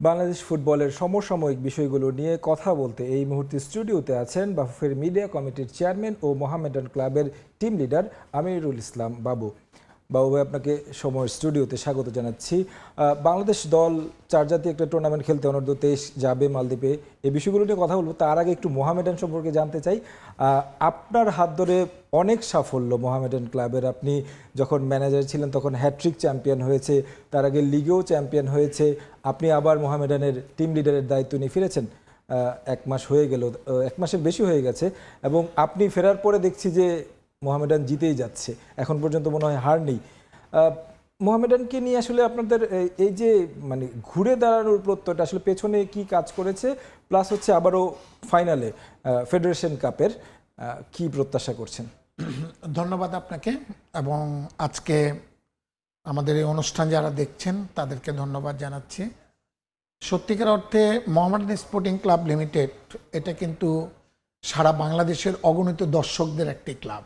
বাংলাদেশ ফুটবলের সমসাময়িক বিষয়গুলো নিয়ে কথা বলতে এই মুহূর্তে স্টুডিওতে আছেন বাফুফের মিডিয়া কমিটির চেয়ারম্যান ও মোহামেডান ক্লাবের টিম লিডার আমিরুল ইসলাম বাবু। বাবু ভাই, আপনাকে সময়ের স্টুডিওতে স্বাগত জানাচ্ছি। বাংলাদেশ দল চার জাতীয় একটা টুর্নামেন্ট খেলতে অনূর্ধ্ব 23 যাবে মালদ্বীপে, এই বিষয়গুলো নিয়ে কথা বলবো। তার আগে একটু মোহামেডান সম্পর্কে জানতে চাই। আপনার হাত ধরে অনেক সাফল্য মোহামেডান ক্লাবের। আপনি যখন ম্যানেজার ছিলেন তখন হ্যাট্রিক চ্যাম্পিয়ন হয়েছে, তার আগে লিগেও চ্যাম্পিয়ন হয়েছে। আপনি আবার মোহামেডানের টিম লিডারের দায়িত্ব নিয়ে ফিরেছেন, 1 মাস হয়ে গেল, 1 মাসের বেশি হয়ে গেছে। এবং আপনি ফেরার পরে দেখছি যে মোহামেডান জিতেই যাচ্ছে, এখন পর্যন্ত মনে হয় হার নেই। মোহামেডানকে নিয়ে আসলে আপনাদের এই যে মানে ঘুরে দাঁড়ানোর প্রত্যয়টা আসলে পেছনে কি কাজ করেছে, প্লাস হচ্ছে আবারও ফাইনালে ফেডারেশন কাপের কি প্রত্যাশা করছেন? ধন্যবাদ আপনাকে, এবং আজকে আমাদের এই অনুষ্ঠান যারা দেখছেন তাদেরকে ধন্যবাদ জানাচ্ছি। সত্যিকার অর্থে মোহামেডান স্পোর্টিং ক্লাব লিমিটেড এটা কিন্তু সারা বাংলাদেশের অগণিত দর্শকদের একটি ক্লাব।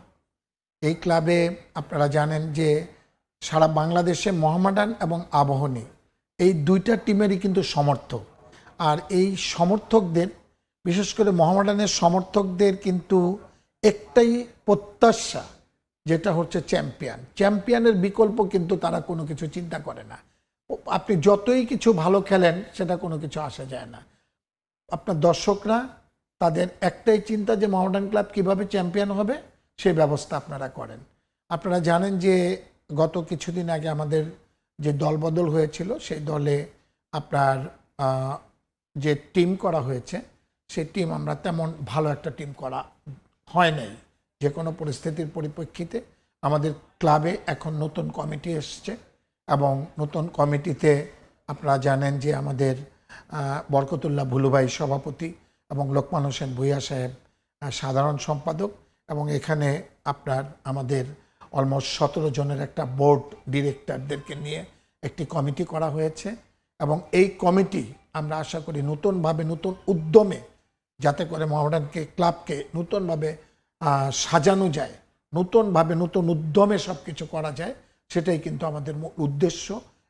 এই ক্লাবে আপনারা জানেন যে সারা বাংলাদেশে মোহামেডান এবং আবাহনী এই দুইটা টিমেরই কিন্তু সমর্থক। আর এই সমর্থকদের, বিশেষ করে মোহামেডানের সমর্থকদের কিন্তু একটাই প্রত্যাশা, যেটা হচ্ছে চ্যাম্পিয়নের বিকল্প কিন্তু তারা কোনো কিছু চিন্তা করে না। আপনি যতই কিছু ভালো খেলেন সেটা কোনো কিছু আসা যায় না। আপনার দর্শকরা তাদের একটাই চিন্তা যে মোহামেডান ক্লাব কিভাবে চ্যাম্পিয়ন হবে সেই ব্যবস্থা আপনারা করেন। আপনারা জানেন যে গত কিছুদিন আগে আমাদের যে দলবদল হয়েছিল, সেই দলে আপনার যে টিম করা হয়েছে সেই টিম আমরা তেমন ভালো একটা টিম করা হয় নাই। যে কোনো পরিস্থিতির পরিপ্রেক্ষিতে আমাদের ক্লাবে এখন নতুন কমিটি এসছে, এবং নতুন কমিটিতে আপনারা জানেন যে আমাদের বরকতুল্লাহ ভুলুভাই সভাপতি এবং লোকমান হোসেন ভূঁইয়া সাহেব সাধারণ সম্পাদক, এবং এখানে আপনার আমাদের অলমোস্ট 17 জনের একটা বোর্ড ডিরেক্টরদেরকে নিয়ে একটি কমিটি করা হয়েছে। এবং এই কমিটি আমরা আশা করি নতুনভাবে, নতুন উদ্যমে, যাতে করে মোহামেডানকে ক্লাবকে নতুনভাবে সাজানো যায়, নতুনভাবে নতুন উদ্যমে সব কিছু করা যায়, সেটাই কিন্তু আমাদের মূল উদ্দেশ্য।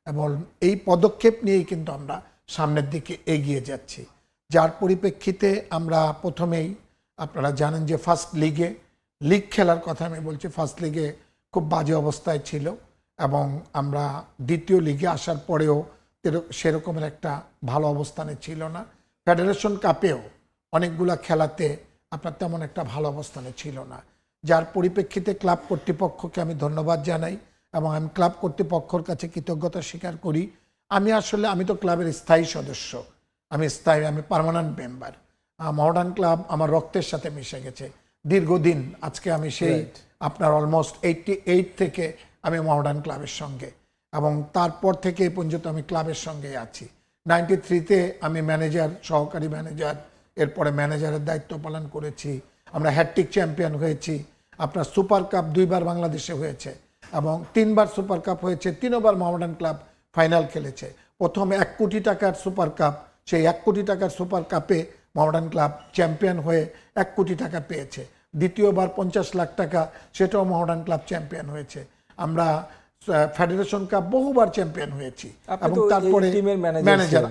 এবং এই পদক্ষেপ নিয়েই কিন্তু আমরা সামনের দিকে এগিয়ে যাচ্ছি। যার পরিপ্রেক্ষিতে আমরা প্রথমেই আপনারা জানেন যে ফার্স্ট লিগ খেলার কথা আমি বলছি। ফার্স্ট লিগে খুব বাজে অবস্থায় ছিল, এবং আমরা দ্বিতীয় লিগে আসার পরেও সেরকমের একটা ভালো অবস্থানে ছিল না। ফেডারেশন কাপেও অনেকগুলা খেলাতে আপনার তেমন একটা ভালো অবস্থানে ছিল না। যার পরিপ্রেক্ষিতে ক্লাব কর্তৃপক্ষকে আমি ধন্যবাদ জানাই, এবং আমি ক্লাব কর্তৃপক্ষের কাছে কৃতজ্ঞতা স্বীকার করি। আমি তো ক্লাবের স্থায়ী সদস্য, আমি পার্মানেন্ট মেম্বার। মোহামেডান ক্লাব আমার রক্তের সাথে মিশে গেছে দীর্ঘদিন। আজকে আমি সেই আপনার অলমোস্ট 88 থেকে আমি মোহামেডান ক্লাবের সঙ্গে, এবং তারপর থেকে এই পর্যন্ত আমি ক্লাবের সঙ্গে আছি। 93-তে আমি ম্যানেজার, সহকারী ম্যানেজার, এরপরে ম্যানেজারের দায়িত্ব পালন করেছি। আমরা হ্যাট্রিক চ্যাম্পিয়ন হয়েছি। আপনার সুপার কাপ 2বার বাংলাদেশে হয়েছে, এবং 3বার সুপার কাপ হয়েছে। 3বার মোহামেডান ক্লাব ফাইনাল খেলেছে। প্রথম 1 কোটি টাকার সুপার কাপ, সেই 1 কোটি টাকার সুপার কাপে মোহামেডান ক্লাব চ্যাম্পিয়ন হয়ে 1 কোটি টাকা পেয়েছে। দ্বিতীয়বার 50 লাখ টাকা, সেটাও মোহামেডান ক্লাব চ্যাম্পিয়ন হয়েছে। আমরা ফেডারেশন কাপ বহুবার চ্যাম্পিয়ন হয়েছি। এবং তারপরে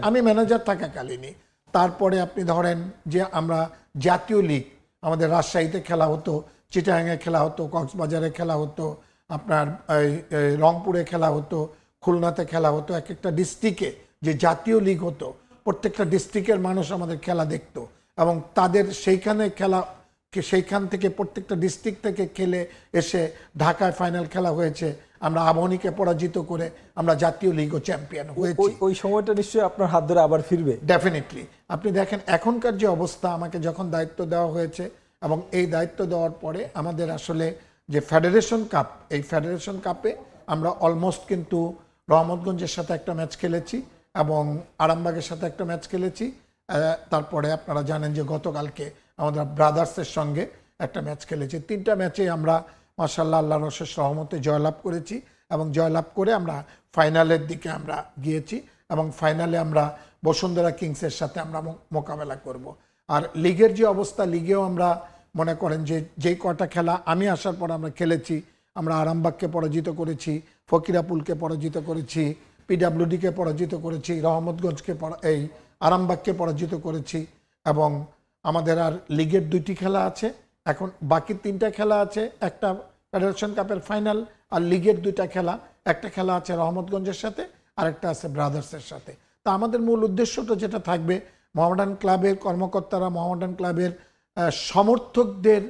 আমি ম্যানেজার থাকাকালীনই, তারপরে আপনি ধরেন যে আমরা জাতীয় লিগ আমাদের রাজশাহীতে খেলা হতো, চিটাগাংয়ে খেলা হতো, কক্সবাজারে খেলা হতো, আপনার রংপুরে খেলা হতো, খুলনাতে খেলা হতো। এক একটা ডিস্ট্রিক্টে যে জাতীয় লিগ হতো, প্রত্যেকটা ডিস্ট্রিক্টের মানুষ আমাদের খেলা দেখতো, এবং তাদের সেইখান থেকে প্রত্যেকটা ডিস্ট্রিক্ট থেকে খেলে এসে ঢাকায় ফাইনাল খেলা হয়েছে। আমরা আবাহনীকে পরাজিত করে আমরা জাতীয় লিগও চ্যাম্পিয়ন হয়েছি। ওই সময়টা নিশ্চয়ই আপনার হাত ধরে আবার ফিরবে। ডেফিনেটলি। আপনি দেখেন এখনকার যে অবস্থা, আমাকে যখন দায়িত্ব দেওয়া হয়েছে, এবং এই দায়িত্ব দেওয়ার পরে আমাদের আসলে যে ফেডারেশন কাপ, এই ফেডারেশন কাপে আমরা অলমোস্ট কিন্তু রহমতগঞ্জের সাথে একটা ম্যাচ খেলেছি, এবং আরামবাগের সাথে একটা ম্যাচ খেলেছি। তারপরে আপনারা জানেন যে গতকালকে আমাদের ব্রাদার্সের সঙ্গে একটা ম্যাচ খেলেছি। 3টা ম্যাচে আমরা মাশাআল্লাহ আল্লাহর অশেষ রহমতে জয়লাভ করেছি, এবং জয়লাভ করে আমরা ফাইনালের দিকে আমরা গিয়েছি, এবং ফাইনালে আমরা বসুন্ধরা কিংসের সাথে আমরা মোকাবেলা করব। আর লিগের যে অবস্থা, লিগেও আমরা মনে করেন যে যেই কটা খেলা আমি আসার পর আমরা খেলেছি, আমরা আরামবাগকে পরাজিত করেছি, ফকিরাপুলকে পরাজিত করেছি, পিডাব্লিউডিকে পরাজিত করেছি, রহমতগঞ্জকে এই আরামবাগকে পরাজিত করেছি, এবং আমাদের আর লিগের 2টি খেলা আছে, এখন বাকি 3টা খেলা আছে, একটা ফেডারেশন কাপের ফাইনাল আর লিগের 2টা খেলা, একটা খেলা আছে রহমতগঞ্জের সাথে আর একটা আছে ব্রাদার্সের সাথে। তা আমাদের মূল উদ্দেশ্যটা যেটা থাকবে, মোহামেডান ক্লাবের কর্মকর্তারা মোহামেডান ক্লাবের সমর্থকদের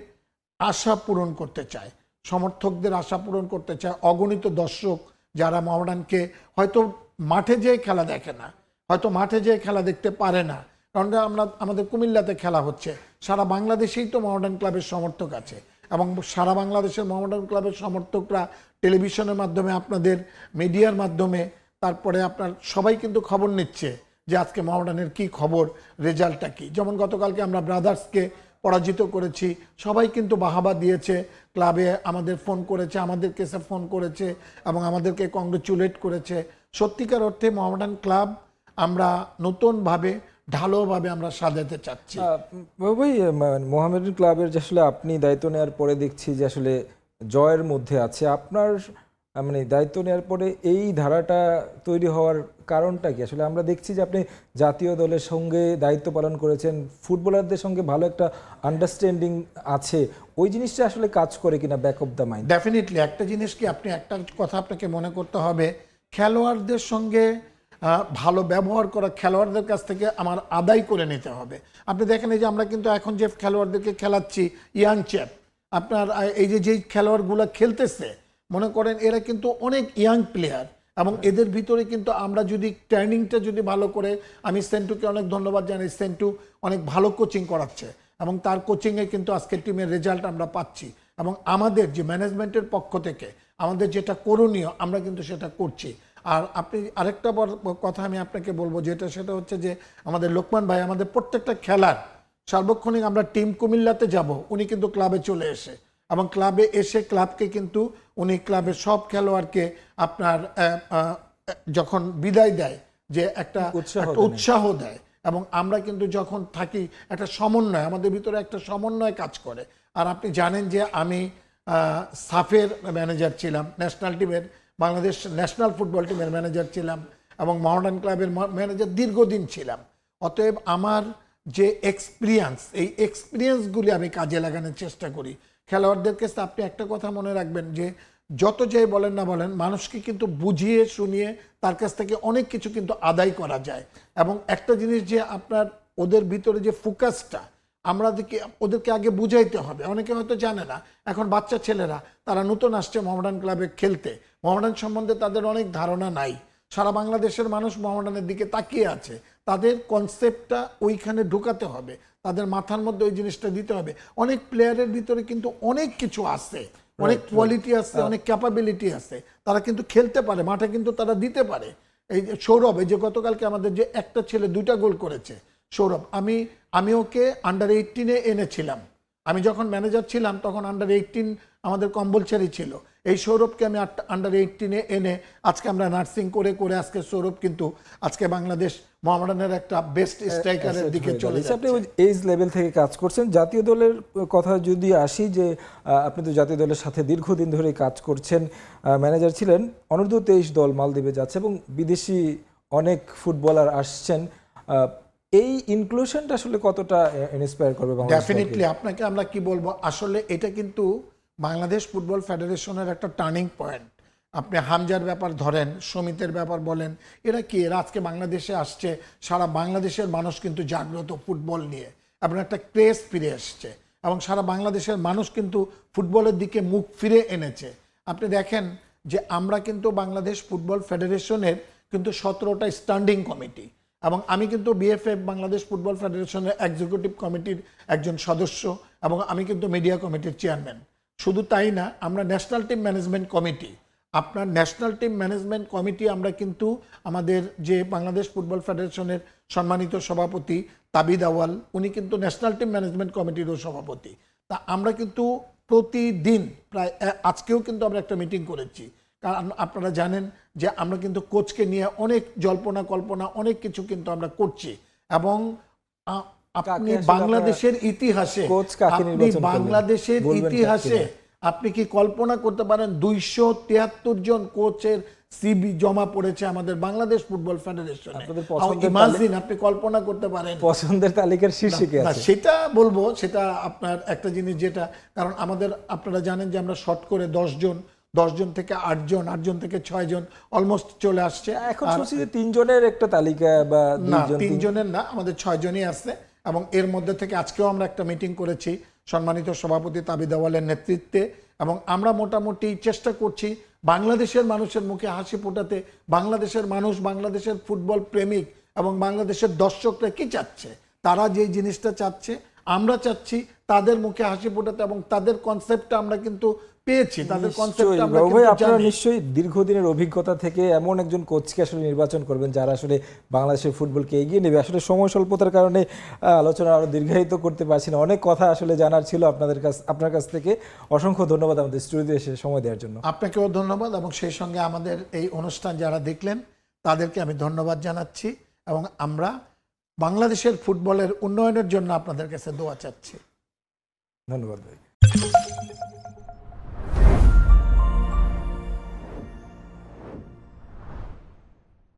আশা পূরণ করতে চায়, সমর্থকদের আশা পূরণ করতে চায়। অগণিত দর্শক যারা মোহামেডানকে হয়তো মাঠে যেয়ে খেলা দেখে না, হয়তো মাঠে যেয়ে খেলা দেখতে পারে না, কারণ আমাদের কুমিল্লাতে খেলা হচ্ছে, সারা বাংলাদেশেই তো মোহামেডান ক্লাবের সমর্থক আছে, এবং সারা বাংলাদেশের মোহামেডান ক্লাবের সমর্থকরা টেলিভিশনের মাধ্যমে, আপনাদের মিডিয়ার মাধ্যমে, তারপরে আপনার সবাই কিন্তু খবর নিচ্ছে যে আজকে মোহামেডানের কি খবর, রেজাল্টটা কি। যেমন গতকালকে আমরা ব্রাদার্সকে পরাজিত করেছি, সবাই কিন্তু বাহাবা দিয়েছে, ক্লাবে আমাদের ফোন করেছে, আমাদেরকে এসে ফোন করেছে এবং আমাদেরকে কংগ্রেচুলেট করেছে। সত্যিকার অর্থে মোহামেডান ক্লাব আমরা নতুনভাবে ঢালোভাবে আমরা সাজাতে চাচ্ছি। ভাই, মোহামেডান ক্লাবের যে আসলে আপনি দায়িত্ব নেওয়ার পরে দেখছি যে আসলে জয়ের মধ্যে আছে আপনার, মানে দায়িত্ব নেওয়ার পরে এই ধারাটা তৈরি হওয়ার কারণটা কি? আসলে আমরা দেখছি যে আপনি জাতীয় দলের সঙ্গে দায়িত্ব পালন করেছেন, ফুটবলারদের সঙ্গে ভালো একটা আন্ডারস্ট্যান্ডিং আছে, ওই জিনিসটা আসলে কাজ করে কিনা back of the mind? Definitely একটা জিনিস কি, আপনি একটা কথা আপনাকে মনে করতে হবে, খেলোয়াড়দের সঙ্গে ভালো ব্যবহার করা, খেলোয়াড়দের কাছ থেকে আমার আদায় করে নিতে হবে। আপনি দেখেন এই যে আমরা কিন্তু এখন যে খেলোয়াড়দেরকে খেলাচ্ছি, ইয়াং চ্যাপ, আপনার এই যে যেই খেলোয়াড়গুলো খেলতেছে, মনে করেন এরা কিন্তু অনেক ইয়াং প্লেয়ার, এবং এদের ভিতরে কিন্তু আমরা যদি ট্রেনিংটা যদি ভালো করে, আমি সেন্টুকে অনেক ধন্যবাদ জানাই, সেন্টু অনেক ভালো কোচিং করাচ্ছে এবং তার কোচিংয়ে কিন্তু আজকের টিমের রেজাল্ট আমরা পাচ্ছি, এবং আমাদের যে ম্যানেজমেন্টের পক্ষ থেকে আমাদের যেটা করণীয় আমরা কিন্তু সেটা করছি। আর আপনি আরেকটা কথা আমি আপনাকে বলবো, সেটা হচ্ছে যে আমাদের লোকমান ভাই আমাদের প্রত্যেকটা খেলার সার্বক্ষণিক, আমরা টিম কুমিল্লাতে যাব, উনি কিন্তু ক্লাবে চলে এসে, এবং ক্লাবে এসে ক্লাবকে কিন্তু উনি ক্লাবের সব খেলোয়াড়কে আপনার যখন বিদায় দেয় যে একটা উৎসাহ দেয়, এবং আমরা কিন্তু যখন থাকি একটা সমন্বয়, আমাদের ভিতরে একটা সমন্বয় কাজ করে। আর আপনি জানেন যে আমি সাফের ম্যানেজার ছিলাম, ন্যাশনাল টিমের, বাংলাদেশ ন্যাশনাল ফুটবল টিমের ম্যানেজার ছিলাম, এবং মোহামেডান ক্লাবের ম্যানেজার দীর্ঘদিন ছিলাম। অতএব আমার যে এক্সপিরিয়েন্স, এই এক্সপিরিয়েন্সগুলি আমি কাজে লাগানোর চেষ্টা করি খেলোয়াড়দের কাছে। আপনি একটা কথা মনে রাখবেন যে যত যাই বলেন না বলেন, মানুষকে কিন্তু বুঝিয়ে শুনিয়ে তার কাছ থেকে অনেক কিছু কিন্তু আদায় করা যায়। এবং একটা জিনিস যে আপনার ওদের ভিতরে যে ফোকাসটা, আমরা ওদেরকে আগে বুঝাইতে হবে। অনেকে হয়তো জানে না, এখন বাচ্চা ছেলেরা তারা নতুন আসছে মোহামেডান ক্লাবে খেলতে, মোহামেডান সম্বন্ধে তাদের অনেক ধারণা নাই, সারা বাংলাদেশের মানুষ মোহামেডানের দিকে তাকিয়ে আছে, তাদের কনসেপ্টটা ওইখানে ঢুকাতে হবে, তাদের মাথার মধ্যে ওই জিনিসটা দিতে হবে। অনেক প্লেয়ারের ভিতরে কিন্তু অনেক কিছু আছে, অনেক কোয়ালিটি আছে, অনেক ক্যাপাবিলিটি আছে, তারা কিন্তু খেলতে পারে, মাঠে কিন্তু তারা দিতে পারে। এই যে সৌরভ, এই যে গতকালকে আমাদের যে একটা ছেলে 2টা গোল করেছে, সৌরভ, আমি ওকে আন্ডার-18 এনেছিলাম, আমি যখন ম্যানেজার ছিলাম তখন আন্ডার-18 আমাদের কম্পালসারি ছিল। এই সৌরভকে আমি আন্ডার-18 এনে আজকে আমরা নার্সিং করে করে আজকে সৌরভ কিন্তু আজকে বাংলাদেশ মোহামেডানের একটা বেস্ট স্ট্রাইকারের দিকে চলে যাচ্ছে। আপনি এইজ লেভেল থেকে কাজ করছেন। জাতীয় দলের কথা যদি আসি, যে আপনি তো জাতীয় দলের সাথে দীর্ঘদিন ধরে কাজ করছেন, ম্যানেজার ছিলেন, অনূর্ধ্ব 23 দল মালদ্বীপে যাচ্ছে এবং বিদেশি অনেক ফুটবলার আসছেন, এই ইনক্লুশনটা আসলে কতটা ইন্সপায়ার করবে বাংলাদেশ? ডেফিনেটলি আপনাকে আমরা কি বলবো, আসলে এটা কিন্তু বাংলাদেশ ফুটবল ফেডারেশনের একটা টার্নিং পয়েন্ট। আপনি হামজার ব্যাপার ধরেন, সমিতের ব্যাপার বলেন, এরা আজকে বাংলাদেশে আসছে, সারা বাংলাদেশের মানুষ কিন্তু জাগ্রত ফুটবল নিয়ে, এবং একটা ক্রেজ ফিরে এসছে, এবং সারা বাংলাদেশের মানুষ কিন্তু ফুটবলের দিকে মুখ ফিরে এনেছে। আপনি দেখেন যে আমরা কিন্তু বাংলাদেশ ফুটবল ফেডারেশনের কিন্তু 17টা স্ট্যান্ডিং কমিটি, এবং আমি কিন্তু বিএফএফ বাংলাদেশ ফুটবল ফেডারেশনের এক্সিকিউটিভ কমিটির একজন সদস্য, এবং আমি কিন্তু মিডিয়া কমিটির চেয়ারম্যান। শুধু তাই না, আমরা ন্যাশনাল টিম ম্যানেজমেন্ট কমিটি, আপনার ন্যাশনাল টিম ম্যানেজমেন্ট কমিটি আমরা কিন্তু আমাদের যে বাংলাদেশ ফুটবল ফেডারেশনের সম্মানিত সভাপতি তাবিদ আওয়াল, উনি কিন্তু ন্যাশনাল টিম ম্যানেজমেন্ট কমিটিরও সভাপতি। তা আমরা কিন্তু প্রতিদিন প্রায়, আজকেও কিন্তু আমরা একটা মিটিং করেছি, কারণ আপনারা জানেন যে আমরা কিন্তু কোচকে নিয়ে অনেক জল্পনা কল্পনা অনেক কিছু কিন্তু আমরা করছি। এবং আপনি বাংলাদেশের ইতিহাসে, আপনি কি কল্পনা করতে পারেন 273 জন কোচের সিবি জমা পড়েছে আমাদের বাংলাদেশ ফুটবল ফেডারেশনে। আপনাদের পছন্দের ইমাজিন, আপনি কল্পনা করতে পারেন পছন্দের তালিকার শীর্ষে কে না, আছে? সেটা বলবো, সেটা আপনার একটা জিনিস যেটা, কারণ আমাদের আপনারা জানেন যে আমরা শর্ট করে 10 জন থেকে 8 জন থেকে 6 জন অলমোস্ট চলে আসছে। এখন শুনছি যে 3 জনের একটা তালিকা বা না, 2 জন 3 জনের না, আমাদের 6 জনই আছে। এবং এর মধ্যে থেকে আজকেও আমরা একটা মিটিং করেছি সম্মানিত সভাপতি তাবিদ আওয়ালের নেতৃত্বে, এবং আমরা মোটামুটি চেষ্টা করছি বাংলাদেশের মানুষের মুখে হাসি ফোটাতে। বাংলাদেশের মানুষ, বাংলাদেশের ফুটবল প্রেমিক এবং বাংলাদেশের দর্শকরা কি চাচ্ছে, তারা যে জিনিসটা চাচ্ছে আমরা চাচ্ছি তাদের মুখে হাসি ফোটাতে, এবং তাদের কনসেপ্টটা আমরা কিন্তু পেয়েছি। তাদের কনসেপ্টটা আমরা বাবু ভাই, কিন্তু আপনারা জানি। নিশ্চয়ই দীর্ঘদিনের অভিজ্ঞতা থেকে এমন একজন কোচকে আসলে নির্বাচন করবেন যারা আসলে বাংলাদেশের ফুটবলকে এগিয়ে নেবে। আসলে সময় স্বল্পতার কারণে আলোচনা আরো দীর্ঘায়িত করতে পারছি না, অনেক কথা আসলে জানার ছিল আপনার কাছ থেকে। অসংখ্য ধন্যবাদ আমাদের স্টুডিওতে এসে সময় দেওয়ার জন্য। আপনাকেও ধন্যবাদ, এবং সেই সঙ্গে আমাদের এই অনুষ্ঠান যারা দেখলেন তাদেরকে আমি ধন্যবাদ জানাচ্ছি, এবং আমরা বাংলাদেশের ফুটবলের উন্নয়নের জন্য আপনাদের কাছে দোয়া চাচ্ছি। ধন্যবাদ ভাই।